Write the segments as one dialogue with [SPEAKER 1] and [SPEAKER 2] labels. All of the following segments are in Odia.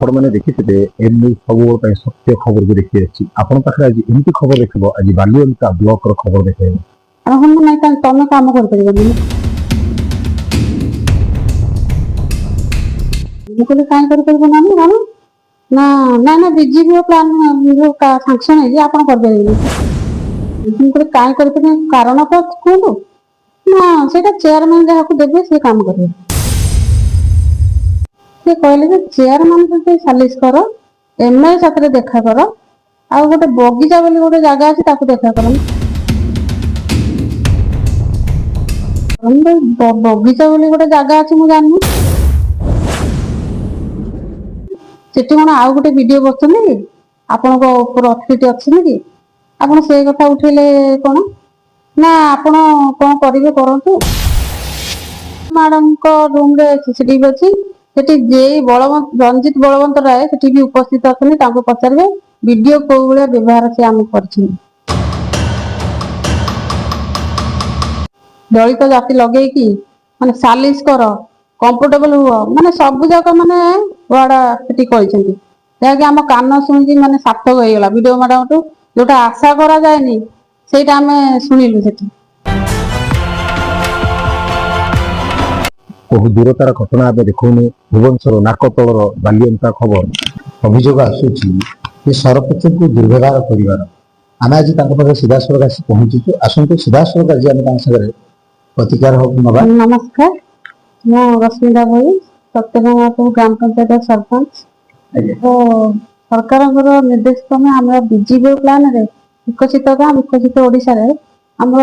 [SPEAKER 1] ଆପଣ ମାନେ ଦେଖିଥିବେ ଏମିତି ସବୁବେଳେ ପାଇଁ ସତ୍ୟ ଖବରକୁ ଦେଖି ଆସିଛି। ଆପଣଙ୍କ ପାଖରେ ଆଜି ଏମିତି ଖବର ଦେଖିବ, ଆଜି ବାଲିଅନ୍ତା ବ୍ଲକର ଖବର ଦେଖେଇବ।
[SPEAKER 2] ହଁ ନାଇଁ ତମେ କାମ କରିପାରିବନି। ମୁଁ କହିଲି କାହିଁ କରିପାରିବ ନା କଣ ନା ନା ନା ବିଜେପି ପ୍ଲାନ୍ ଯୋଉ ସାଙ୍ଗସନ୍ ହେଇଛି ଆପଣ କରିପାରିବେନି। ମୁଁ କହିଲି କାହିଁ କରିପାରିବେନି କାରଣ ତ କୁହନ୍ତୁ ନା ସେଇଟା ଚେୟାରମ୍ୟାନ୍ ଯାହାକୁ ଦେବେ ସେ କାମ କରିବେ। ସେ କହିଲେ ଯେ ଚେୟାରମ୍ୟାନ୍ ସହିତ ସାଲିସ କର, ଏମଏଲଏ ସାଥିରେ ଦେଖା କର, ଆଉ ଗୋଟେ ବଗିଚା ବୋଲି ଗୋଟେ ଜାଗା ଅଛି ତାକୁ ଦେଖା କର। ବଗିଚା ବୋଲି ଗୋଟେ ଜାଗା ଅଛି ମୁଁ ଜାଣିନି, ସେଠି କଣ ଆଉ ଗୋଟେ ଭିଡିଓ କରୁଛନ୍ତି କି ଆପଣଙ୍କ ଉପରେ ଅଥରିଟି ଅଛନ୍ତି କି ଆପଣ ସେଇ କଥା ଉଠେଇଲେ କଣ ନା ଆପଣ କଣ କରିବେ କରନ୍ତୁ। ମ୍ୟାଡମଙ୍କ ରୁମରେ ସିସିଟିଭି ଅଛି, ସେଠି ଜେଇ ରଞ୍ଜିତ ବଳବନ୍ତ ରାୟ ସେଠି ବି ଉପସ୍ଥିତ ଅଛନ୍ତି, ତାଙ୍କୁ ପଚାରିବେ ଭିଡିଓ କୋଉ ଭଳିଆ ବ୍ୟବହାର ସେ ଆମକୁ କରିଛନ୍ତି। ଦଳିତ ଜାତି ଲଗେଇକି ମାନେ ସାଲିସ କର, କମ୍ଫର୍ଟେବଲ ହୁଅ, ମାନେ ସବୁ ଯାକ ମାନେ ୱାର୍ଡ ସେଠି କହିଛନ୍ତି, ଯାହାକି ଆମ କାନ ଶୁଣିକି ମାନେ ସାର୍ଥକ ହେଇଗଲା। ଭିଡିଓ ମ୍ୟାଡମଠୁ ଯୋଉଟା ଆଶା କରାଯାଏନି ସେଇଟା ଆମେ ଶୁଣିଲୁ ସେଠି।
[SPEAKER 1] ବହୁ ଦୂରତାର ଘଟଣା ଏବେ ଦେଖଉନି, ଭୁବନେଶ୍ୱର ନାକତଳର ବାଲିଅନ୍ତା ଖବର। ଅଭିଯୋଗ ଆସୁଛି ଯେ ସରପଞ୍ଚଙ୍କୁ ଦୁର୍ବ୍ୟବହାର କରିବାର। ଆମେ ଆଜି ତାଙ୍କ ପାଖରେ ସିଧାସଳଖ ଆସି ପହଞ୍ଚିଛୁ। ଆସନ୍ତୁ ସିଧାସଳଖ ଆଜି ଆମେ ତାଙ୍କ ସାଙ୍ଗରେ ପ୍ରତିକାର ନବା।
[SPEAKER 2] ନମସ୍କାର, ମୁଁ ରଶ୍ମିତା ଭୋଇ, ସତ୍ୟଭାମାପୁର ଗ୍ରାମ ପଞ୍ଚାୟତ ସରପଞ୍ଚ। ତ ସରକାରଙ୍କର ନିର୍ଦ୍ଦେଶ କ୍ରମେ ଆମର ବିଜିବି ପ୍ଲାନରେ ବିକଶିତ ଗାଁ ବିକଶିତ ଓଡିଶାରେ ଆମର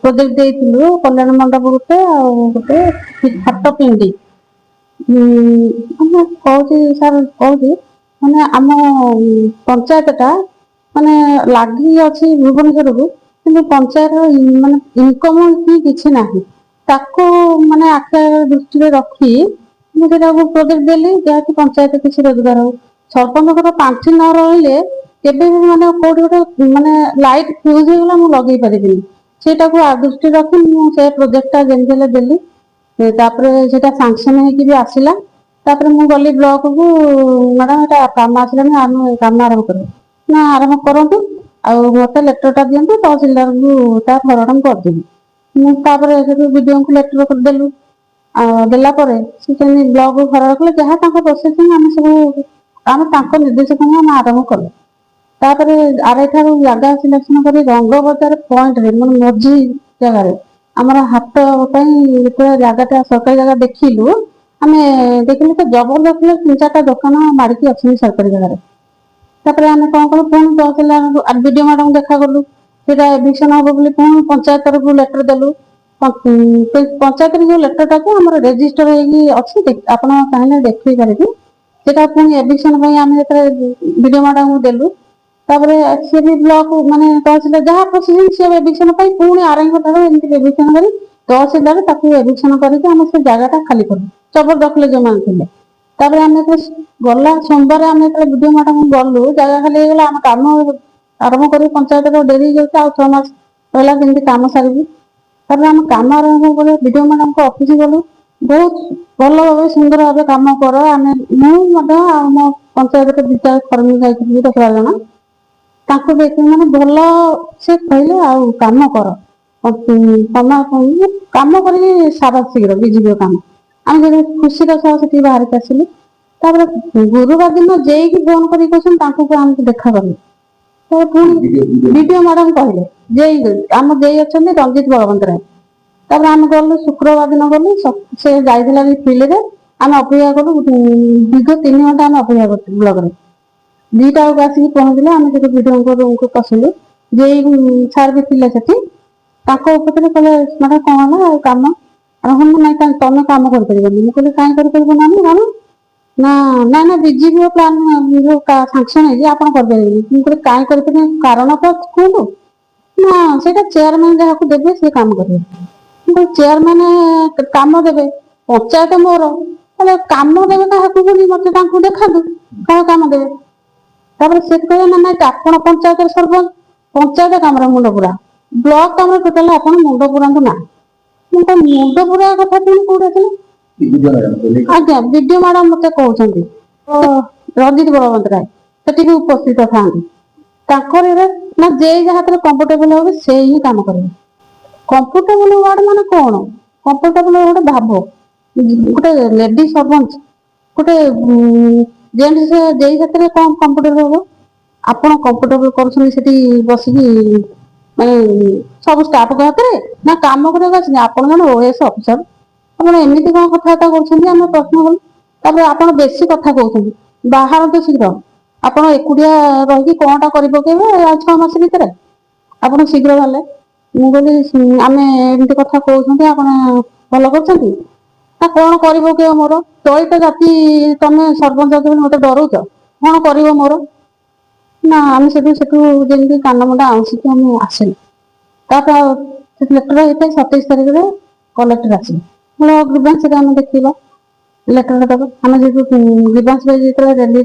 [SPEAKER 2] ପ୍ରୋଜେକ୍ଟ ଦେଇଥିଲୁ କଲ୍ୟାଣ ମଣ୍ଡପ ଗୋଟେ ଆଉ ଗୋଟେ ହାଟ ପିଣ୍ଡି। ମାନେ କହୁଛି ସାର୍ କହୁଛି ମାନେ ଆମ ପଞ୍ଚାୟତ ଟା ମାନେ ଲାଗି ଅଛି ଭୁବନେଶ୍ୱରକୁ, କିନ୍ତୁ ପଞ୍ଚାୟତର ମାନେ ଇନକମ କିଛି ନାହିଁ, ତାକୁ ମାନେ ଆଖି ଦୃଷ୍ଟିରେ ରଖି ମୁଁ ସେଟାକୁ ପ୍ରୋଜେକ୍ଟ ଦେଲି ଯାହାକି ପଞ୍ଚାୟତ କିଛି ରୋଜଗାର ହଉ। ସରପଞ୍ଚଙ୍କର ପାଣ୍ଠି ନ ରହିଲେ କେବେ ବି ମାନେ କୋଉଠି ଗୋଟେ ମାନେ ଲାଇଟ ଫ୍ୟୁଜ ହେଇଗଲା ମୁଁ ଲଗେଇ ପାରିବିନି, ସେଇଟାକୁ ଦୃଷ୍ଟିରେ ରଖି ମୁଁ ସେ ପ୍ରୋଜେକ୍ଟ ଟା ଯେମିତି ହେଲେ ଦେଲି। ତାପରେ ସେଟା ସାଙ୍ଗସନ ହେଇକି ବି ଆସିଲା। ତାପରେ ମୁଁ ଗଲି ବ୍ଲକ କୁ, ମ୍ୟାଡାମ ଏଟା କାମ ଆସିଲାନି ଆମେ କାମ ଆରମ୍ଭ କରିବୁ ନା ଆରମ୍ଭ କରନ୍ତୁ, ଆଉ ମତେ ଲେଟର ଟା ଦିଅନ୍ତୁ ତହସିଲଦାରଙ୍କୁ ତା ଫରୱାର୍ଡ ମୁଁ କରିଦେବି। ମୁଁ ତାପରେ ସେଠୁ ବିଡିଓଙ୍କୁ ଲେଟର କରିଦେଲୁ। ଦେଲା ପରେ ସେ ବ୍ଲକ ଫରୱାର୍ଡ କଲେ, ଯାହା ତାଙ୍କ ପ୍ରୋସେସିଂ ଆମେ ସବୁ ଆମେ ତାଙ୍କ ନିର୍ଦ୍ଦେଶ କ୍ରମେ ଆମେ ଆରମ୍ଭ କଲୁ। ତାପରେ ଆର ଠାରୁ ଜାଗା ସିଲେକ୍ସନ କରି ରଙ୍ଗ ବଜାର ପଏଣ୍ଟରେ ମାନେ ମଝି ଜାଗାରେ ଆମର ହାଟ ପାଇଁ ଯେତେବେଳେ ଜାଗାଟା ସରକାରୀ ଜାଗା ଦେଖିଲୁ, ଆମେ ଦେଖିଲୁ ତ ଜବରଦସ୍ତ 3-4ଟା ଦୋକାନ ମାଡିକି ଅଛନ୍ତି ସରକାରୀ ଜାଗାରେ। ତାପରେ ଆମେ କଣ କଲୁ, ପୁଣି ତହସିଲଦାର ବିଡିଓ ମ୍ୟାଡମଙ୍କୁ ଦେଖା କଲୁ, ସେଇଟା ଏଭିକ୍ସନ ହବ ବୋଲି ପୁଣି ପଞ୍ଚାୟତ ତରଫରୁ ଲେଟର ଦେଲୁ। ପଞ୍ଚାୟତରେ ଯୋଉ ଲେଟରଟାକୁ ଆମର ରେଜିଷ୍ଟର ହେଇକି ଅଛି, ଆପଣ ଚାହିଁଲେ ଦେଖେଇ ପାରିବେ। ସେଟା ପୁଣି ଏଭିକ୍ସନ ପାଇଁ ଆମେ ଯେତେବେଳେ ବିଡିଓ ମ୍ୟାଡମଙ୍କୁ ଦେଲୁ, ତାପରେ ସିଏ ବି ବ୍ଲକ ମାନେ ତହସିଲଦାର ଯାହା ପ୍ରୋସିଜିଂ ସିଏ ଏଭିକ୍ସନ ପାଇଁ ପୁଣି ଆରଙ୍କ ଠାରୁ ଏମିତି ଏଭିକ୍ସନ କରି ତହସିଲଦାର ତାକୁ ଏଭିକ୍ସନ କରିକି ଆମେ ସେ ଜାଗାଟା ଖାଲି କଲୁ, ଜବରଦଖଲ ଯୋଉମାନେ ଥିଲେ। ତାପରେ ଆମେ ଗଲା ସୋମବାର ଆମେ ବିଡିଓ ମ୍ୟାଡମଙ୍କୁ ଗଲୁ, ଜାଗା ଖାଲି ହେଇଗଲା, ଆମ କାମ ଆରମ୍ଭ କରି ପଞ୍ଚାୟତରେ ଡେରି ହେଇଯାଉଛି, ଆଉ 6 ମାସ ରହିଲା କେମିତି କାମ ସାରିବି। ତାପରେ ଆମେ କାମ ଆରମ୍ଭ କରି ବିଡିଓ ମ୍ୟାଡମଙ୍କ ଅଫିସ ଗଲୁ, ବହୁତ ଭଲ ଭାବେ ସୁନ୍ଦର ଭାବେ କାମ କର। ଆମେ ମୁଁ ମଧ୍ୟ ଆଉ ମୋ ପଞ୍ଚାୟତରେ 2ଟା କର୍ମୀ ଯାଇଥିଲି 10-12 ଜଣ, ତାଙ୍କୁ ଦେଖି ମାନେ ଭଲ ସେ କହିଲେ ଆଉ କାମ କର, କାମ କରିକି ସାର ଶୀଘ୍ର ବିଜିବି କାମ। ଆମେ ଯଦି ଖୁସିର ସହ ସେଠିକି ବାହାରିକି ଆସିଲୁ। ତାପରେ ଗୁରୁବାର ଦିନ ଜେଇକି ଫୋନ କରିକି କହୁଛନ୍ତି ତାଙ୍କୁ ଆମକୁ ଦେଖା କରିବୁ। ପୁଣି ବିଡିଓ ମ୍ୟାଡମ କହିଲେ ଜେଇ ଆମ ଜେଇ ଅଛନ୍ତି ରଞ୍ଜିତ ବଳବନ୍ତ ରାୟ। ତାପରେ ଆମେ ଗଲୁ ଶୁକ୍ରବାର ଦିନ ଗଲୁ, ସେ ଯାଇଥିଲା ବି ଫିଲ୍ଡରେ, ଆମେ ଅପେକ୍ଷା କଲୁ ଦୀର୍ଘ 3 ଘଣ୍ଟା ଆମେ ଅପେକ୍ଷା କରୁଛୁ ବ୍ଲକରେ। 2ଟା ବେଳକୁ ଆସିକି ପହଞ୍ଚିଲେ, ଆମେ ସେଠି ବିଡିଓଙ୍କ ରୁମକୁ ପଶିଲୁ, ଜେଇ ସାର୍ ବି ଥିଲେ ସେଠି। ତାଙ୍କ ଉପରେ କହିଲେ ମାନେ କଣ ହେଲା ଆଉ କାମ ନାଇଁ ତମେ କାମ କରିପାରିବନି। ମୁଁ କହିଲି କାହିଁ କରିପାରିବ ନା ନା ନା ବିଜେପି ପ୍ଲାନ୍ ଯୋଉ ସାଙ୍ଗସନ ହେଇଛି ଆପଣ କରିପାରିବେନି। ମୁଁ କହିଲି କାହିଁ କରିପାରିବେନି କାରଣ ତ କୁହନ୍ତୁ ନା ସେଇଟା ଚେୟାରମ୍ୟାନ୍ ଯାହାକୁ ଦେବେ ସେ କାମ କରିବେ। କିନ୍ତୁ ଚେୟାରମ୍ୟାନ୍ କାମ ଦେବେ, ପଞ୍ଚାୟତ ମୋର, ତାହେଲେ କାମ ଦେବେ କାହାକୁ ବୋଲି ମତେ ତାଙ୍କୁ ଦେଖାନ୍ତୁ କାହା କାମ ଦେବେ। ତାପରେ ସେ କହିବେ ନା ନାଇଁ ଆପଣ ପଞ୍ଚାୟତର ସରପଞ୍ଚ, ପଞ୍ଚାୟତ କାମରେ ମୁଣ୍ଡ ପୁରା, ବ୍ଲକ କାମରେ ଟୋଟାଲ ଆପଣ ମୁଣ୍ଡ ପୁରାନ୍ତୁ ନାହିଁ। ମୁଁ ତ ମୁଣ୍ଡ ପୁରେଇବା କଥା ପୁଣି କୋଉଠି ଆସିଲା? ଆଜ୍ଞା ବିଡିଓ ମ୍ୟାଡମ ମତେ କହୁଛନ୍ତି। ରଞ୍ଜିତ ବଳବନ୍ତ ରାୟ ସେଠି ବି ଉପସ୍ଥିତ ଥାନ୍ତି। ତାଙ୍କର ଏବେ ନା ଯେ ଯାହା ହାତରେ କମ୍ଫର୍ଟେବଲ হবে ସେ ହିଁ କାମ କରିବେ। କମ୍ଫର୍ଟେବଲ ୱାର୍ଡ ମାନେ କଣ? କମ୍ଫର୍ଟେବଲ ଗୋଟେ ଭାବ ଗୋଟେ ଲେଡି ସର୍ଭେଣ୍ଟ ଗୋଟେ ଜେଣ୍ଟସ ଯେଇ ହାତରେ କଣ କମ୍ଫର୍ଟେବଲ ହବ? ଆପଣ କମ୍ଫର୍ଟେବଲ କରୁଛନ୍ତି ସେଠି ବସିକି ମାନେ ସବୁ ଷ୍ଟାଫଙ୍କ ହାତରେ ନା କାମ କରିବାକୁ ଆସିନି? ଆପଣ ଜଣେ ଓଏସ୍ ଅଫିସର, ଆପଣ ଏମିତି କଣ କଥାବାର୍ତ୍ତା କରୁଛନ୍ତି? ଆମେ ପ୍ରଶ୍ନ କଲୁ। ତାପରେ ଆପଣ ବେଶୀ କଥା କହୁଛନ୍ତି, ବାହାରନ୍ତୁ ଶୀଘ୍ର। ଆପଣ ଏକୁଟିଆ ରହିକି କଣଟା କରି ପକେଇବେ 6 ମାସ ଭିତରେ? ଆପଣ ଶୀଘ୍ର ଗଲେ। ମୁଁ କହିଲି ଆମେ ଏମିତି କଥା କହୁଛନ୍ତି ଆପଣ ଭଲ କରୁଛନ୍ତି ନା କଣ କରିବ କି ମୋର ଦଳିତ ଜାତି ତମେ ସରପଞ୍ଚ ବୋଲି ମତେ ଡରୁଛ କଣ କରିବ ମୋର? ନା ଆମେ ସେଠୁ ଯେମିତି କାନ ମୁଣ୍ଡା ଆଉଁସିକି ଆମେ ଆସିଲୁ। ତାପରେ ଲେଟର ହେଇଥାଏ 27 ତାରିଖରେ କଲେକ୍ଟର ଆସିଲେ। ଗ୍ରିଭାନ୍ସରେ ଆମେ ଦେଖିବା ଲେଟର ଦେବ। ଆମେ ଯେହେତୁ ଗ୍ରିଭାନ୍ସ ଯେତେବେଳେ ଦେଲି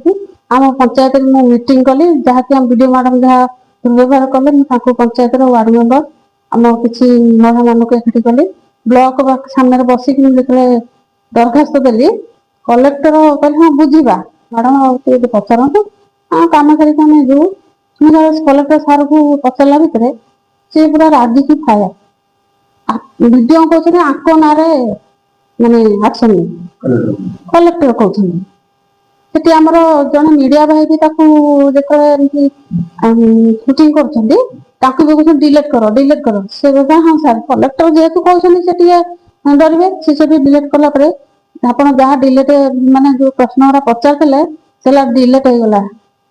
[SPEAKER 2] ଆମ ପଞ୍ଚାୟତରେ ମୁଁ ମିଟିଂ କଲି, ଯାହାକି ଆମ ବିଡିଓ ମ୍ୟାଡାମ ଯାହା ଦୁର୍ବ୍ୟବହାର କଲେ ମୁଁ ତାଙ୍କୁ ପଞ୍ଚାୟତର ୱାର୍ଡ ମେମ୍ବର ଆମ କିଛି ମହିଳା ମାନଙ୍କୁ ଏକାଠି କଲି। ବ୍ଲକ ସାମ୍ନାରେ ବସିକି ମୁଁ ଯେତେବେଳେ ଦରଖାସ୍ତ ଦେଲି, କଲେକ୍ଟର କହିଲେ ହଁ ବୁଝିବା ମ୍ୟାଡାମ ଆଉ ଟିକେ ପଚାରନ୍ତୁ କାମ ସାରିକି ଆମେ ଯିବୁ। କଲେକ୍ଟର ସାରକୁ ପଚାରିଲା ଭିତରେ ସେ ପୁରା ରାଗିକି ଥାଏ। ବିଡିଓ କହୁଛନ୍ତି ଆଙ୍କ ନାଁରେ ମାନେ ଆକ୍ସନ ନେଇ କଲେକ୍ଟର କହୁଛନ୍ତି। ସେଠି ଆମର ଜଣେ ମିଡିଆ ଭାଇ ବି ତାକୁ ଯେତେବେଳେ ଏମିତି ସୁଟିଂ କରୁଛନ୍ତି ତାଙ୍କୁ ବି କହୁଛନ୍ତି ଡିଲେଟ କର ଡିଲେଟ କର। ସେ ହଁ ସାର୍ କଲେକ୍ଟର ଯେହେତୁ କହୁଛନ୍ତି ସେ ଟିକେ ଡରିବେ। ସେ ସେଠି ଡିଲେଟ କଲା ପରେ ଆପଣ ଯାହା ଡିଲେଟ ମାନେ ଯୋଉ ପ୍ରଶ୍ନ ଗୁରା ପଚାରିଥିଲେ ସେଟା ଡିଲେଟ ହେଇଗଲା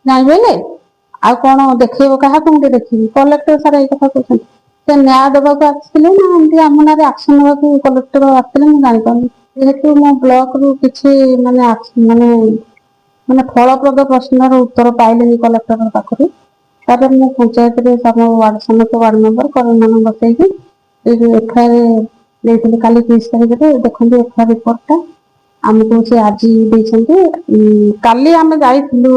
[SPEAKER 2] ଜାଣିପାରିଲେ। ଆଉ କଣ ଦେଖେଇବ କାହାକୁ? ମୁଁ ଟିକେ ଦେଖିବି। କଲେକ୍ଟର ସାର୍ ଏଇ କଥା କହୁଛନ୍ତି। ସେ ନ୍ୟାୟ ଦେବାକୁ ଆସିଥିଲେ ନା ଏମିତି ଆମ ନାଁରେ ଆକ୍ସନ ନେବାକୁ କଲେକ୍ଟର ଆସିଥିଲେ ମୁଁ ଜାଣିପାରୁନି। ଯେହେତୁ ମୋ ବ୍ଲକ ରୁ କିଛି ମାନେ ମାନେ ଫଳପ୍ରଦ ପ୍ରଶ୍ନର ଉତ୍ତର ପାଇଲେନି କଲେକ୍ଟରଙ୍କ ପାଖରୁ, ତାପରେ ମୁଁ ପଞ୍ଚାୟତରେ ସମସ୍ତ ୱାର୍ଡ ମେମ୍ବର କର୍ମୀ ମାନଙ୍କୁ ବସେଇକି ଏଇ ଯୋଉ ଏଫଆଇଆର ଦେଇଥିଲି କାଲି 30 ତାରିଖରେ ଦେଖନ୍ତୁ ଏଫଆଇଆର ରିପୋର୍ଟଟା ଆମକୁ ସେ ଆଜି ଦେଇଛନ୍ତି। କାଲି ଆମେ ଯାଇଥିଲୁ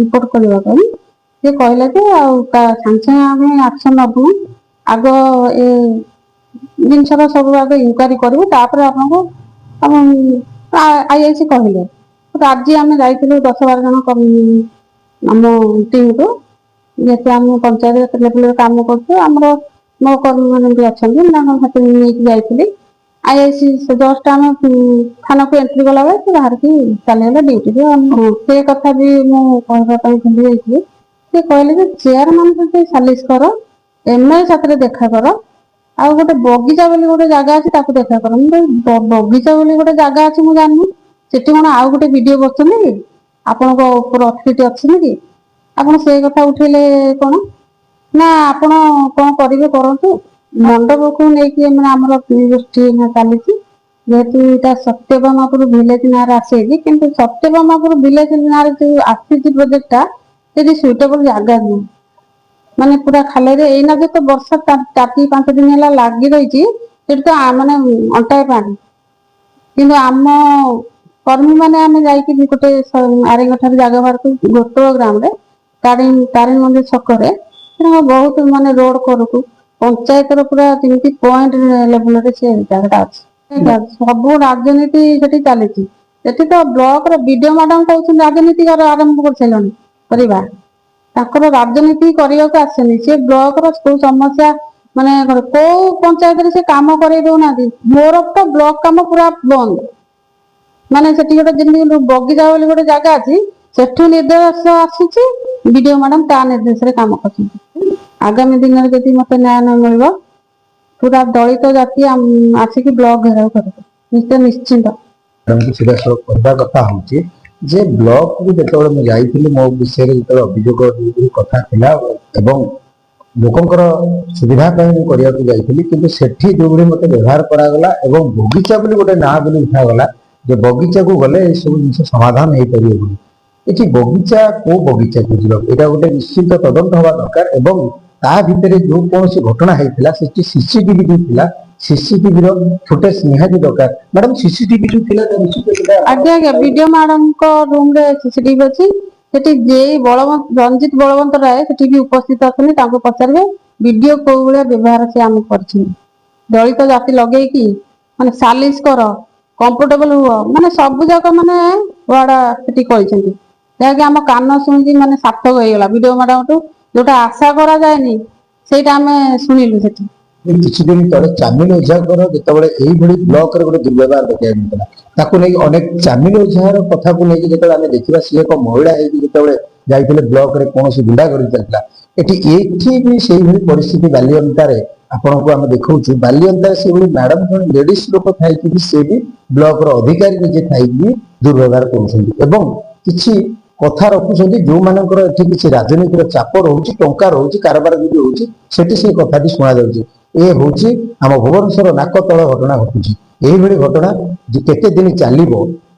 [SPEAKER 2] ରିପୋର୍ଟ କରିବା ପାଇଁ। ସେ କହିଲେ ଯେ ଆଉ ସାଙ୍ଗେ ସାଙ୍ଗେ ଆମେ ଆକ୍ସନ ନବୁ, ଆଗ ଏ ଜିନିଷର ସବୁ ଆଗ ଇନକ୍ୱାରି କରିବୁ ତାପରେ ଆପଣଙ୍କୁ ଆଇଆଇସି କହିଲେ। ଆଜି ଆମେ ଯାଇଥିଲୁ 10-12 ଜଣ ଆମ ଟିମରୁ, ଯେହେତୁ ଆମ ପଞ୍ଚାୟତ ଲେଭେଲରେ କାମ କରୁଛୁ ଆମର ମୋ କର୍ମୀ ମାନେ ବି ଅଛନ୍ତି ମୁଁ ତାଙ୍କ ହାତରେ ନେଇକି ଯାଇଥିଲି। ଆଇଆଇସି ଜଷ୍ଟ ଆମେ ଥାନାକୁ ଏଣ୍ଟ୍ରି କଲାବେଳେ ସେ ବାହାରିକି ଚାଲିଗଲେ ଡ୍ୟୁଟିରେ। ସେ କଥା ବି ମୁଁ କହିବା ପାଇଁ ଭୁଲି ଯାଇଥିଲି। ସେ କହିଲେ ଯେ ଚେୟାରମ୍ୟାନ ସହିତ ସାଲିସ କର, ଏମଏଲଏ ସାଥିରେ ଦେଖା କର, ଆଉ ଗୋଟେ ବଗିଚା ବୋଲି ଗୋଟେ ଜାଗା ଅଛି ତାକୁ ଦେଖା କର। ମୁଁ କହିଲି ବଗିଚା ବୋଲି ଗୋଟେ ଜାଗା ଅଛି ମୁଁ ଜାଣିନି, ସେଠି କଣ ଆଉ ଗୋଟେ ବିଡିଓ ବସୁଛନ୍ତି କି? ଆପଣଙ୍କ ଉପରେ ଅଥରିଟି ଅଛନ୍ତି କି? ଆପଣ ସେଇ କଥା ଉଠେଇଲେ କଣ? ନା ଆପଣ କଣ କରିବେ କରନ୍ତୁ। ମଣ୍ଡପକୁ ନେଇକି ମାନେ ଆମର ଗୋଷ୍ଠୀ ଚାଲିଛି। ଯେହେତୁ ଏଇଟା ସତ୍ୟଭାମାପୁର ଭିଲେଜ ନାଁରେ ଆସିଛି, କିନ୍ତୁ ସତ୍ୟଭାମାପୁର ଭିଲେଜ ନାଁରେ ଯୋଉ ଆସିଛି ପ୍ରୋଜେକ୍ଟଟା ସେଠି ସୁଇଟେବଲ ଜାଗା ନୁହେଁ। ମାନେ ପୁରା ଖାଲରେ ଏଇନା ତ ବର୍ଷା 4-5 ଦିନ ହେଲା ଲାଗି ରହିଛି, ସେଠି ତ ମାନେ ଅଣ୍ଟାଏ ପାଣି। କିନ୍ତୁ ଆମ କର୍ମୀ ମାନେ ଆମେ ଯାଇକି ଗୋଟେ ଆରେଙ୍ଗ ଠାରୁ ଜାଗା ବାହାରକୁ ଗୋଟଳ ଗ୍ରାମରେ ତାରିଣୀ ମନ୍ଦିର ଛକରେ ବହୁତ ମାନେ ରୋଡ କରକୁ ପଞ୍ଚାୟତର ପୁରା ଯେମିତି ପଏଣ୍ଟ ଲେଭେଲରେ ସେ ଜାଗାଟା ଅଛି। ସବୁ ରାଜନୀତି ସେଠି ଚାଲିଛି। ସେଠି ତ ବ୍ଲକର ବିଡିଓ ମ୍ୟାଡାମ କହୁଛନ୍ତି ରାଜନୀତି ଆରମ୍ଭ କରିସାରିଲଣି କରିବା। ତାଙ୍କର ରାଜନୀତି କରିବାକୁ ଆସେନି। ସେ ବ୍ଲକର କୋଉ ସମସ୍ୟା ମାନେ କୋଉ ପଞ୍ଚାୟତରେ ସେ କାମ କରେଇ ଦଉନାହାନ୍ତି। ମୋର ତ ବ୍ଲକ କାମ ପୁରା ବନ୍ଦ। ମାନେ ସେଠି ଗୋଟେ ଯେମିତି ବଗିଚା ବୋଲି ଗୋଟେ ଜାଗା ଅଛି, ସେଠୁ ନିର୍ଦ୍ଦେଶ ଆସୁଛି ବିଡିଓ ମ୍ୟାଡାମ ତା ନିର୍ଦ୍ଦେଶରେ କାମ କରୁଛନ୍ତି। ଆଗାମୀ ଦିନରେ ଯଦି ମତେ ନ୍ୟାୟ ନ ମିଳିବ ପୁରା ଦଳିତ ଜାତି ଆସିକି ବ୍ଲକ ଘେରାଉ କରିବେ ନିଶ୍ଚିନ୍ତ।
[SPEAKER 1] ସିଧାସଳଖ କହିବା କଥା ହଉଛି ଯେ ବ୍ଲକକୁ ଯେତେବେଳେ ମୁଁ ଯାଇଥିଲି ମୋ ବିଷୟରେ ଯେତେବେଳେ ଅଭିଯୋଗ କଥା ଥିଲା ଏବଂ ଲୋକଙ୍କର ସୁବିଧା ପାଇଁ ମୁଁ କରିବାକୁ ଯାଇଥିଲି, କିନ୍ତୁ ସେଠି ଯୋଉଭଳି ମତେ ବ୍ୟବହାର କରାଗଲା ଏବଂ ବଗିଚା ବୋଲି ଗୋଟେ ନାଁ ବୋଲି ଉଠାଗଲା ଯେ ବଗିଚାକୁ ଗଲେ ଏସବୁ ଜିନିଷ ସମାଧାନ ହେଇପାରିବ ବୋଲି। ଏଠି ବଗିଚା କୋଉ ବଗିଚାକୁ ଯିବ ଏଇଟା ଗୋଟେ ନିଶ୍ଚିତ ତଦନ୍ତ ହବା ଦରକାର ଏବଂ ତା ଭିତରେ ଯୋଉ କୌଣସି ଘଟଣା ହେଇଥିଲା ସେଠି ସିସିଟିଭି ଯୋଉ ଥିଲା ସିସିଟିଭିର ଫୁଟେଜ ନିହାତି ଦରକାର। ମ୍ୟାଡାମ ସିସିଟିଭି ଯୋଉ ଥିଲା
[SPEAKER 2] ଆଜ୍ଞା ବିଡିଓ ମ୍ୟାଡାମଙ୍କ ରୁମରେ ସିସିଟିଭି ଅଛି। ସେଠି ରଞ୍ଜିତ ବଳବନ୍ତ ରାୟ ସେଠି ବି ଉପସ୍ଥିତ ଅଛନ୍ତି, ତାଙ୍କୁ ପଚାରିବେ ବିଡିଓ କୋଉ ଭଳିଆ ବ୍ୟବହାର ସେ ଆମକୁ କରିଛନ୍ତି। ଦଳିତ ଜାତି ଲଗେଇକି ମାନେ ସାଲିସ କର, କମ୍ଫର୍ଟେବଲ ହୁଅ, ମାନେ ସବୁ ଯାକ ମାନେ ୱାର୍ଡ ସେଠି କହିଛନ୍ତି। ଯାହାକି ଆମ କାନ ଶୁଣିକି ମାନେ ସାର୍ଥକ ହେଇଗଲା ବିଡିଓ ମ୍ୟାଡାମଠୁ, ଯୋଉଟା ଆଶା କରାଯାଏନି ସେଇଟା ଆମେ ଶୁଣିଲୁ ସେଠି।
[SPEAKER 1] ଏଇ କିଛି ଦିନ ତଳେ ଚାମିଲ ଓଝାଙ୍କର ଯେତେବେଳେ ଏଇଭଳି ବ୍ଲକରେ ଗୋଟେ ଦୁର୍ବ୍ୟବହାର ଦେଖାବାକୁ ମିଳିଥିଲା, ତାକୁ ନେଇକି ଅନେକ ଚାମିଲ ଓଝାର କଥାକୁ ନେଇକି ଯେତେବେଳେ ଆମେ ଦେଖିବା, ସିଏ ଏକ ମହିଳା ହେଇକି ଯେତେବେଳେ ଯାଇଥିଲେ ବ୍ଲକରେ କୌଣସି ଗୁଣ୍ଡାଗର୍ଦି ଚାଲିଥିଲା, ଏଠି ବି ସେଇଭଳି ପରିସ୍ଥିତି ବାଲିଅନ୍ତାରେ ଆପଣଙ୍କୁ ଆମେ ଦେଖାଉଛୁ। ବାଲିଅନ୍ତାରେ ସେଇଭଳି ମ୍ୟାଡମ ଜଣେ ଲେଡିସ୍ ଲୋକ ଥାଇକି ବି ସେ ବି ବ୍ଲକର ଅଧିକାରୀ ନିଜେ ଥାଇକି ବି ଦୁର୍ବ୍ୟବହାର କରୁଛନ୍ତି ଏବଂ କିଛି କଥା ରଖୁଛନ୍ତି ଯୋଉମାନଙ୍କର ଏଠି କିଛି ରାଜନୈତିକ ଚାପ ରହୁଛି, ଟଙ୍କା ରହୁଛି, କାରବାର ଯଦି ହଉଛି ସେଠି ସେଇ କଥାଟି ଶୁଣାଯାଉଛି। ଏ ହଉଛି ଆମ ଭୁବନେଶ୍ୱର ନାକ ତଳ ଘଟଣା ଘଟୁଛି। ଏଇଭଳି ଘଟଣା କେତେ ଦିନ ଚାଲିବ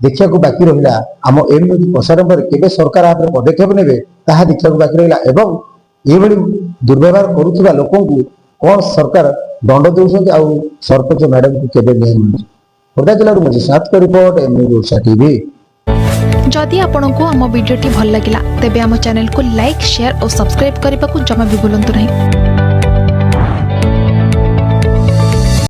[SPEAKER 1] ଦେଖିବାକୁ ବାକି ରହିଲା। ଆମ ଏମିତି ପ୍ରସାରଣ ପରେ କେବେ ସରକାର ଉପରେ ପଦକ୍ଷେପ ନେବେ ତାହା ଦେଖିବାକୁ ବାକି ରହିଲା ଏବଂ ଏଇଭଳି ଦୁର୍ବ୍ୟବହାର କରୁଥିବା ଲୋକଙ୍କୁ କଣ ସରକାର ଦଣ୍ଡ ଦେଉଛନ୍ତି ଆଉ ସରପଞ୍ଚ ମ୍ୟାଡମକୁ କେବେ ନ୍ୟାୟ ମିଳୁଛି। ଖୋର୍ଦ୍ଧା ଜିଲ୍ଲାରୁ ମୁଁ ସାତକ ରିପୋର୍ଟ ଏମନି ଓଡ଼ିଶା ଟିଭି।
[SPEAKER 3] जदि आपंक आम भिडी भल लगा तेब आम चैनल को लाइक शेयर और सब्सक्राइब करने को जमा भी भूलु नहीं।